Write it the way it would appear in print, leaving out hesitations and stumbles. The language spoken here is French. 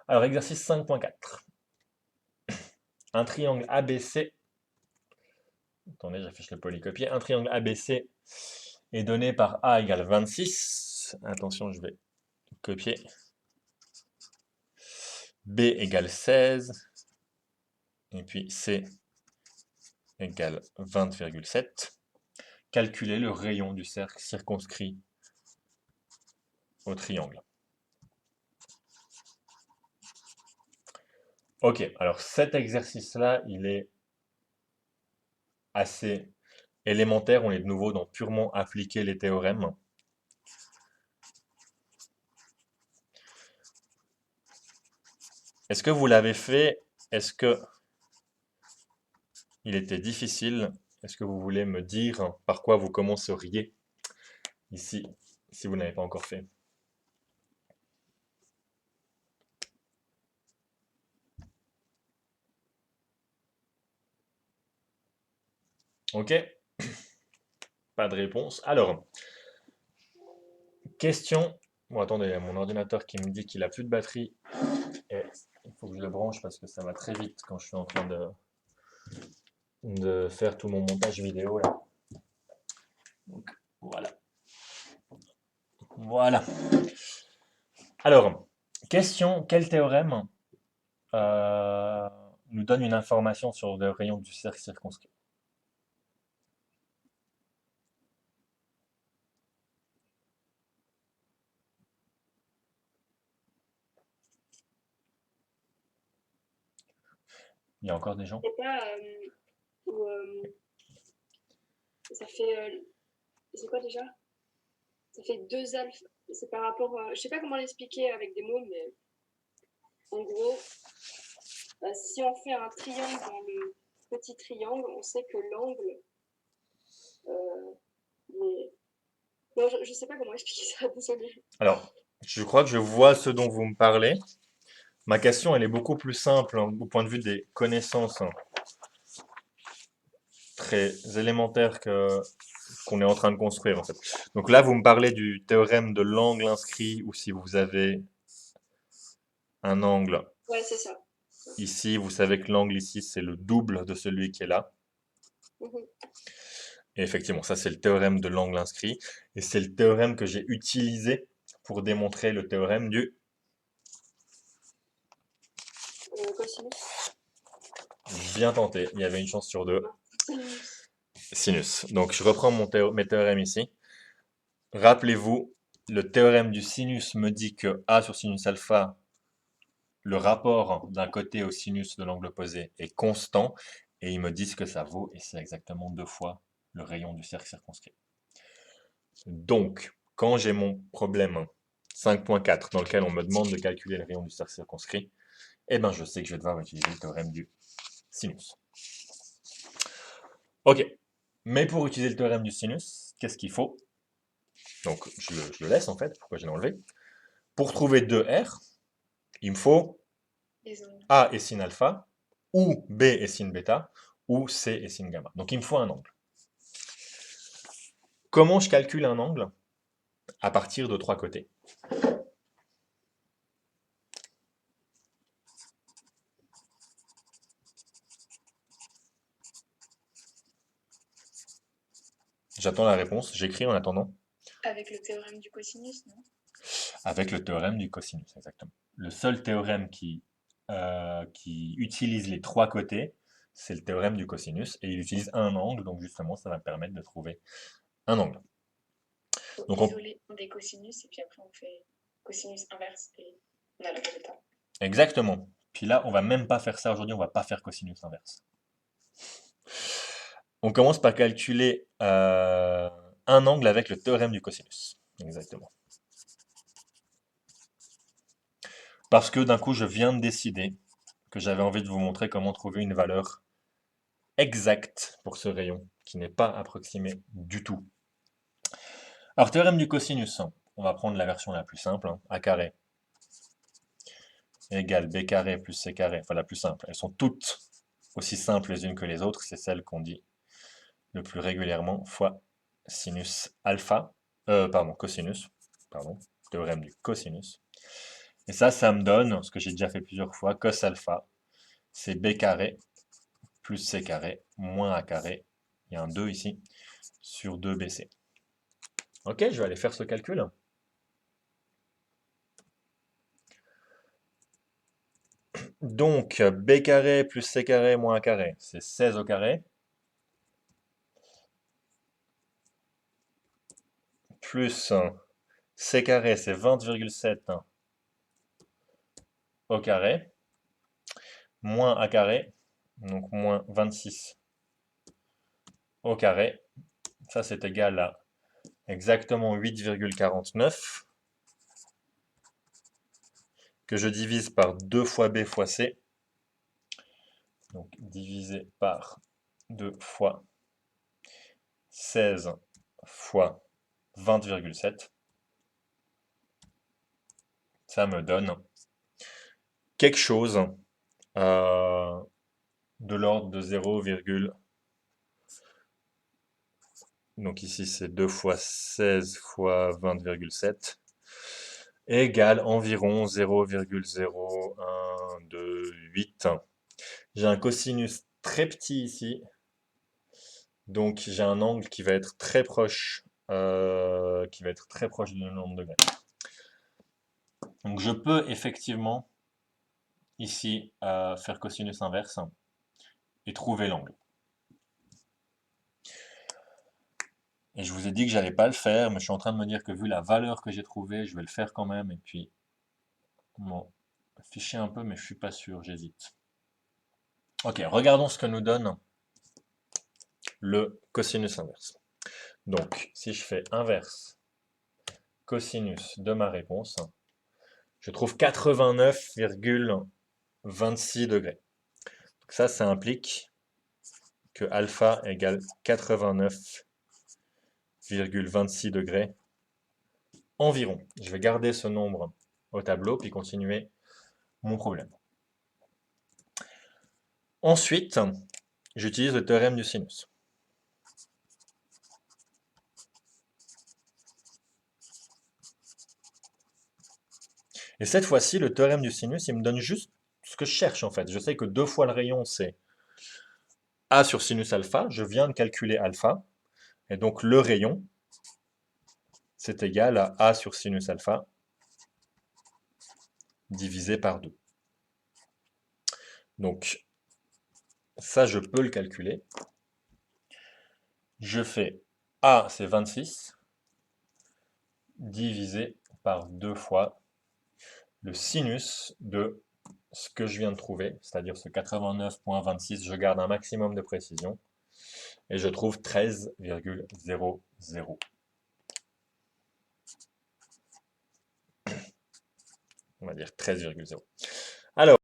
Alors, exercice 5.4. Un triangle ABC, attendez, j'affiche le polycopier. Un triangle ABC est donné par A égale 26. Attention, je vais copier. B égale 16. Et puis C égale 20,7. Calculer le rayon du cercle circonscrit au triangle. Ok, alors cet exercice-là, il est assez élémentaire. On est de nouveau dans purement appliquer les théorèmes. Est-ce que vous l'avez fait? Est-ce que il était difficile? Est-ce que vous voulez me dire par quoi vous commenceriez ici, si vous n'avez pas encore fait? Ok, pas de réponse. Alors, question. Bon, attendez, il y a mon ordinateur qui me dit qu'il a plus de batterie. Et il faut que je le branche parce que ça va très vite quand je suis en train de faire tout mon montage vidéo là. Donc, voilà. Voilà. Alors, question, quel théorème nous donne une information sur le rayon du cercle circonscrit? Il y a encore des gens? C'est pas où, ça fait. C'est quoi déjà? Ça fait deux alpha. C'est par rapport. Je sais pas comment l'expliquer avec des mots, mais en gros, si on fait un triangle dans le petit triangle, on sait que l'angle. Euh, est- Non, je sais pas comment expliquer ça, désolée. Alors, je crois que je vois ce dont vous me parlez. Ma question, elle est beaucoup plus simple au point de vue des connaissances très élémentaires qu'on est en train de construire en fait. Donc là, vous me parlez du théorème de l'angle inscrit, ou si vous avez un angle Ouais, c'est ça. ici, vous savez que l'angle ici, c'est le double de celui qui est là. Mhm. Et effectivement, ça c'est le théorème de l'angle inscrit. Et c'est le théorème que j'ai utilisé pour démontrer le théorème du Cosinus. bien tenté. Il y avait une chance sur deux. Non, sinus. Sinus. Donc je reprends mes théorèmes ici. Rappelez-vous, le théorème du sinus me dit que A sur sinus alpha, le rapport d'un côté au sinus de l'angle opposé est constant, et ils me disent que ça vaut, et c'est exactement 2 fois le rayon du cercle circonscrit. Donc, quand j'ai mon problème 5.4 dans lequel on me demande de calculer le rayon du cercle circonscrit, eh ben je sais que je vais devoir utiliser le théorème du sinus. Ok, mais pour utiliser le théorème du sinus, qu'est-ce qu'il faut? Donc je le laisse en fait, pourquoi je l'ai enlevé? Pour trouver 2R, il me faut Les angles. A est sin alpha, ou B est sin bêta, ou C est sin gamma. Donc il me faut un angle. Comment je calcule un angle? À partir de 3 côtés. J'attends la réponse, j'écris en attendant. Avec le théorème du cosinus, non? Avec le théorème du cosinus, exactement. Le seul théorème qui utilise les 3 côtés, c'est le théorème du cosinus, et il utilise un angle, donc justement ça va me permettre de trouver un angle. Faut Donc isoler un des cosinus et puis après on fait cosinus inverse et on a le résultat. exactement. Puis là, on va même pas faire ça aujourd'hui, on va pas faire cosinus inverse. On commence par calculer un angle avec le théorème du cosinus. Exactement. Parce que d'un coup, je viens de décider que j'avais envie de vous montrer comment trouver une valeur exacte pour ce rayon, qui n'est pas approximé du tout. Alors, théorème du cosinus, on va prendre la version la plus simple, a carré égale b carré plus c carré, enfin la plus simple. Elles sont toutes aussi simples les unes que les autres, c'est celle qu'on dit le plus régulièrement, fois sinus alpha, cosinus, pardon, théorème du cosinus, Et ça me donne, ce que j'ai déjà fait plusieurs fois, cos alpha, c'est b carré plus c carré moins a carré, il y a un 2 ici, sur 2bc. Ok, je vais aller faire ce calcul. Donc, b carré plus c carré moins a carré, c'est 16 au carré. Plus c carré, c'est 20,7 au carré. Moins a carré, donc moins 26 au carré. Ça, c'est égal à exactement 8,49 que je divise par 2 fois b fois c. Donc, divisé par 2 fois 16 fois 20,7. Ça me donne quelque chose de l'ordre de 0, donc ici c'est 2 fois 16 fois 20,7 égale environ 0,0128. J'ai un cosinus très petit ici, donc j'ai un angle qui va être très proche, de 90 degrés. Donc je peux effectivement ici faire cosinus inverse et trouver l'angle. Et je vous ai dit que j'allais pas le faire, mais je suis en train de me dire que vu la valeur que j'ai trouvée, je vais le faire quand même. Et puis, bon, ficher un peu, mais je suis pas sûr, j'hésite. Ok, regardons ce que nous donne le cosinus inverse. Donc, si je fais inverse cosinus de ma réponse, je trouve 89,26 degrés. Donc ça implique que alpha égale 89,26 degrés environ. Je vais garder ce nombre au tableau, puis continuer mon problème. Ensuite, j'utilise le théorème du sinus. Et cette fois-ci, le théorème du sinus, il me donne juste ce que je cherche en fait. Je sais que 2 fois le rayon, c'est A sur sinus alpha. Je viens de calculer alpha. Et donc le rayon, c'est égal à A sur sinus alpha divisé par 2. Donc ça, je peux le calculer. Je fais A, c'est 26, divisé par 2 fois le sinus de ce que je viens de trouver, c'est-à-dire ce 89,26, je garde un maximum de précision, et je trouve 13,00. On va dire 13,0. Alors,